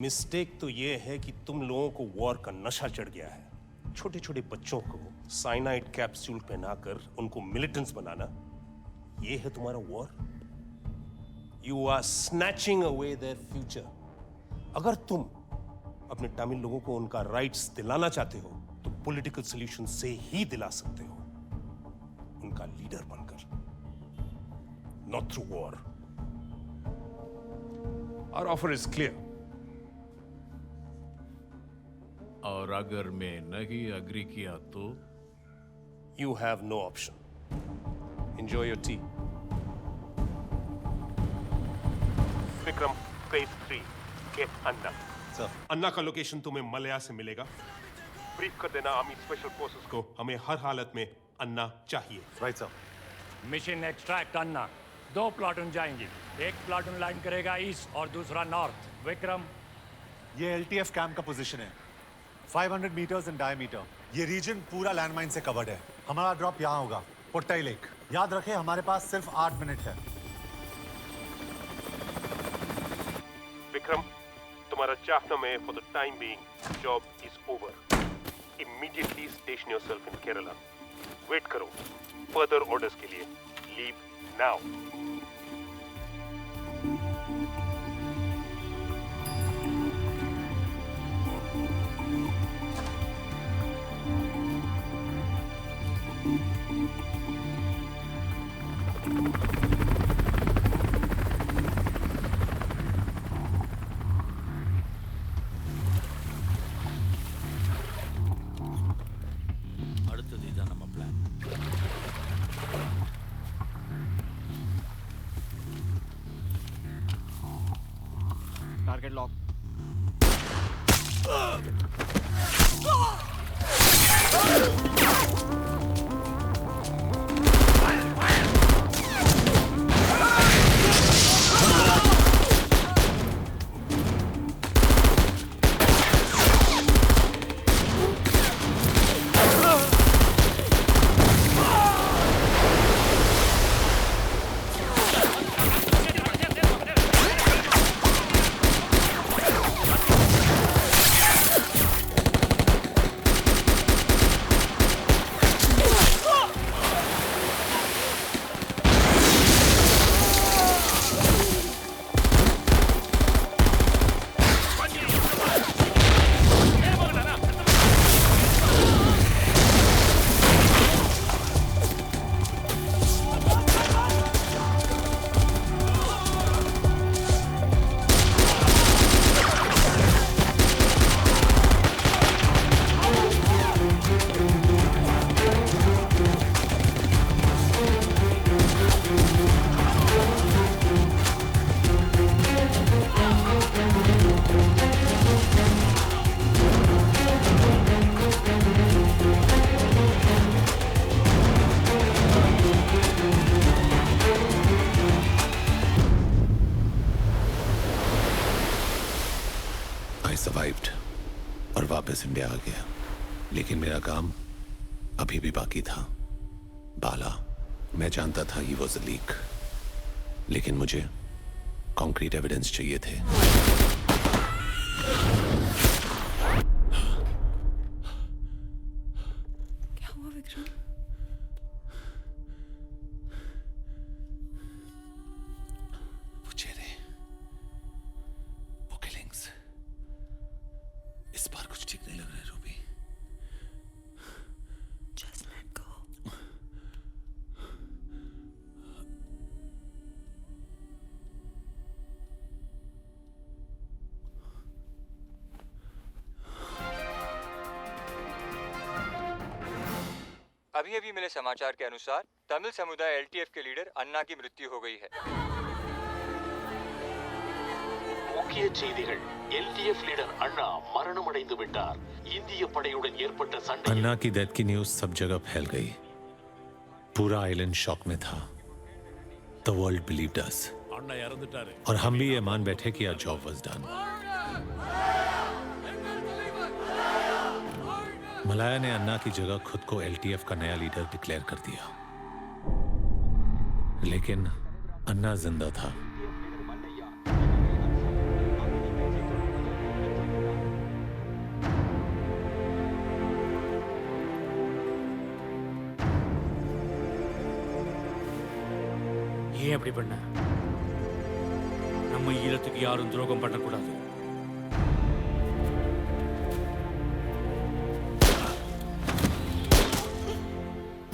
Mistake तो ये है कि तुम लोगों को वॉर का नशा चढ़ गया है। छोटे छोटे बच्चों को साइनाइड कैप्सूल पहनाकर उनको मिलिटेंट्स बनाना, ये है तुम्हारा war. You are snatching away their future. अगर तुम अपने तमिल लोगों को उनका राइट्स दिलाना चाहते हो तो पॉलिटिकल सॉल्यूशन से ही दिला सकते हो, उनका लीडर बनकर, not through war. Our offer is clear. और अगर मैं नहीं अग्री किया तो? You have no option. Enjoy your tea. Vikram, phase 3, get Anna. Sir. अन्ना का लोकेशन तुम्हें मलया से मिलेगा। ब्रीफ कर देना आर्मी स्पेशल फोर्सेस को, हमें हर हालत में अन्ना चाहिए। Right, sir. मिशन एक्सट्रैक्ट अन्ना। 2 प्लाटून जाएंगी, एक प्लाटून लाइन करेगा ईस्ट और दूसरा नॉर्थ। विक्रम, ये LTF कैंप का पोजीशन है, 500 मीटर्स इन डायमीटर। ये रीजन पूरा लैंडमाइन से कवर्ड है। हमारा ड्रॉप यहाँ होगा, पुट्टाई लेक। याद रखें, हमारे पास सिर्फ 8 मिनट है। विक्रम, तुम्हारा चाहना में for the time being job is over. Immediately station yourself in Kerala. Wait करो फर्दर ऑर्डर्स के लिए। Leave now. அடுத்தது இதான் நம்ம பிளான். Target lock. सर्वाइव्ड और वापस इंडिया आ गया, लेकिन मेरा काम अभी भी बाकी था। बाला, मैं जानता था ही वाज अ लीक, लेकिन मुझे कॉन्क्रीट एविडेंस चाहिए थे। क्या हुआ विक्रम? वो चेहरे, वो किलिंग्स, इस बार कुछ ठीक नहीं लग रहा है रूबी। Just let go. अभी अभी मिले समाचार के अनुसार तमिल समुदाय एलटीएफ के लीडर अन्ना की मृत्यु हो गई है। முக்கிய செய்திகள். LTF लीडर अन्ना மரணமடைந்து விட்டார். இந்திய படையுடன் ஏற்பட்ட சண்டை. अन्ना की डेथ की न्यूज सब जगह फैल गई। पूरा आइलैंड शॉक में था। The world believed us. அண்ணா இறந்துட்டாரு. और हम भी ये मान बैठे कि our job was done. Malaya ने अन्ना की जगह खुद को LTF का नया लीडर डिक्लेयर कर दिया, लेकिन अन्ना जिंदा था। ஏன் அப்படி பண்ண? நம்ம ஈழத்துக்கு யாரும் துரோகம் பண்ணக்கூடாது.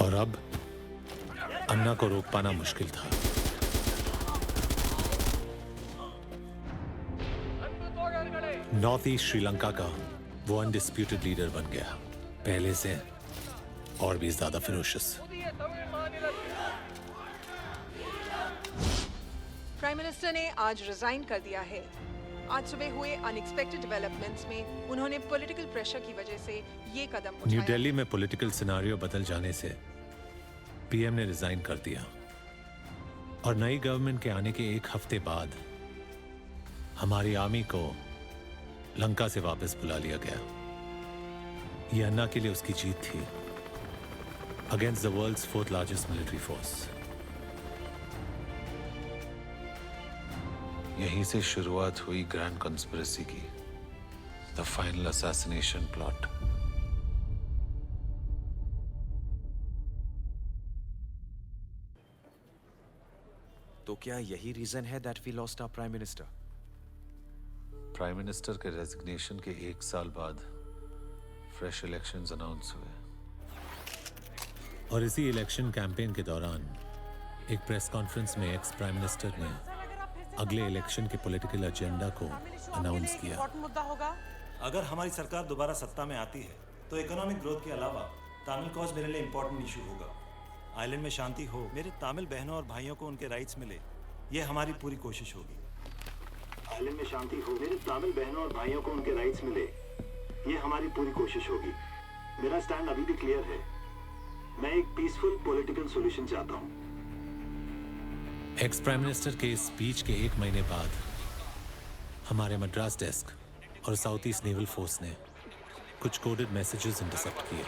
और अब अन्ना को रोक पाना मुश्किल था। नॉर्थ ईस्ट श्रीलंका का वो अनडिस्प्यूटेड लीडर बन गया, पहले से और भी ज्यादा फिरोशियस। प्राइम मिनिस्टर ने आज रिजाइन कर दिया है। आज सुबह हुए अनएक्सपेक्टेड डेवलपमेंट्स में उन्होंने पॉलिटिकल प्रेशर की वजह से ये कदम न्यू उठाया। दिल्ली में पॉलिटिकल सिनारियो बदल जाने से पीएम ने रिजाइन कर दिया और नई गवर्नमेंट के आने के एक हफ्ते बाद हमारी आर्मी को लंका से वापस बुला लिया गया। ये अन्ना के लिए उसकी जीत थी against the world's 4th largest military force. यहीं से शुरुआत हुई ग्रैंड कॉन्स्पिरेसी की, द फाइनल असैसिनेशन प्लॉट। तो क्या यही रीजन है that we lost our prime minister? Prime minister के रेजिग्नेशन के 1 साल बाद फ्रेश इलेक्शंस अनाउंस हुए और इसी इलेक्शन कैंपेन के दौरान एक प्रेस कॉन्फ्रेंस में एक्स प्राइम मिनिस्टर ने अगले इलेक्शन के पॉलिटिकल एजेंडा को अनाउंस किया। अगर हमारी सरकार दोबारा सत्ता में आती है तो इकोनॉमिक ग्रोथ के अलावा तमिल कॉज मेरे लिए इंपॉर्टेंट इशू होगा। आइलैंड में शांति हो, मेरे तमिल बहनों और भाइयों को उनके राइट्स मिले, ये हमारी पूरी कोशिश होगी। आइलैंड में शांति हो, मेरे तमिल बहनों और भाइयों को उनके राइट्स मिले, ये हमारी पूरी कोशिश होगी। मेरा स्टैंड अभी भी क्लियर है। मैं एक पीसफुल पॉलिटिकल सॉल्यूशन चाहता हूँ। एक्स प्राइम मिनिस्टर के इस स्पीच के 1 महीने बाद हमारे मद्रास डेस्क और साउथ ईस्ट नेवल फोर्स ने कुछ कोडेड मैसेजेस इंटरसेप्ट किए।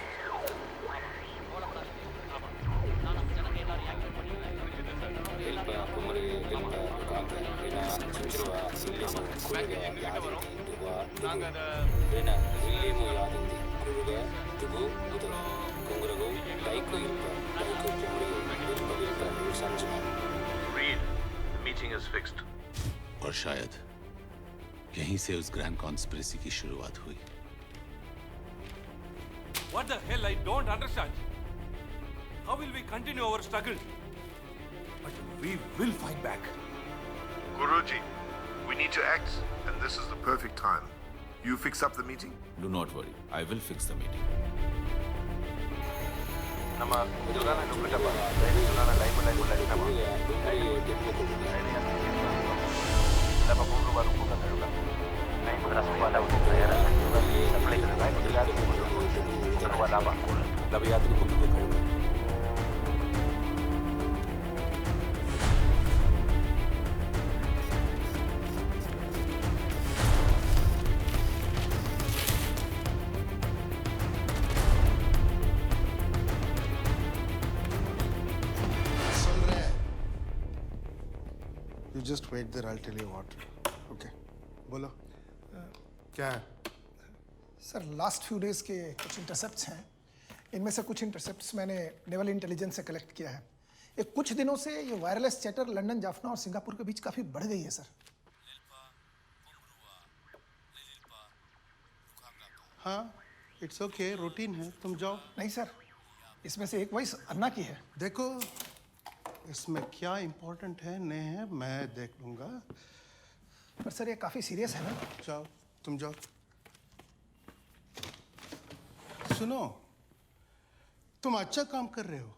और शायद यहीं से उस ग्रैंड कॉन्स्पिरेसी की शुरुआत हुई। What the hell? I don't understand. How will we continue our struggle? But we will fight back. Guruji, we need to act, and this is the perfect time. You fix up the meeting? Do not worry, I will fix the meeting. You just wait there, I'll tell you what. Okay. बोलो क्या है? Sir last few days के कुछ intercepts हैं। इनमें से कुछ intercepts मैंने नेवल इंटेलिजेंस से कलेक्ट किया है। एक कुछ दिनों से ये वायरलेस चैटर लंदन, जाफना और सिंगापुर के बीच काफ़ी बढ़ गई है सर। हाँ, इट्स ओके, रूटीन है, तुम जाओ। नहीं सर, इसमें से एक वॉइस अन्ना की है। देखो इसमें क्या इम्पोर्टेंट है नहीं है मैं देख लूँगा। पर सर ये काफ़ी सीरियस है ना। जाओ, तुम जाओ। सुनो, तुम अच्छा काम कर रहे हो,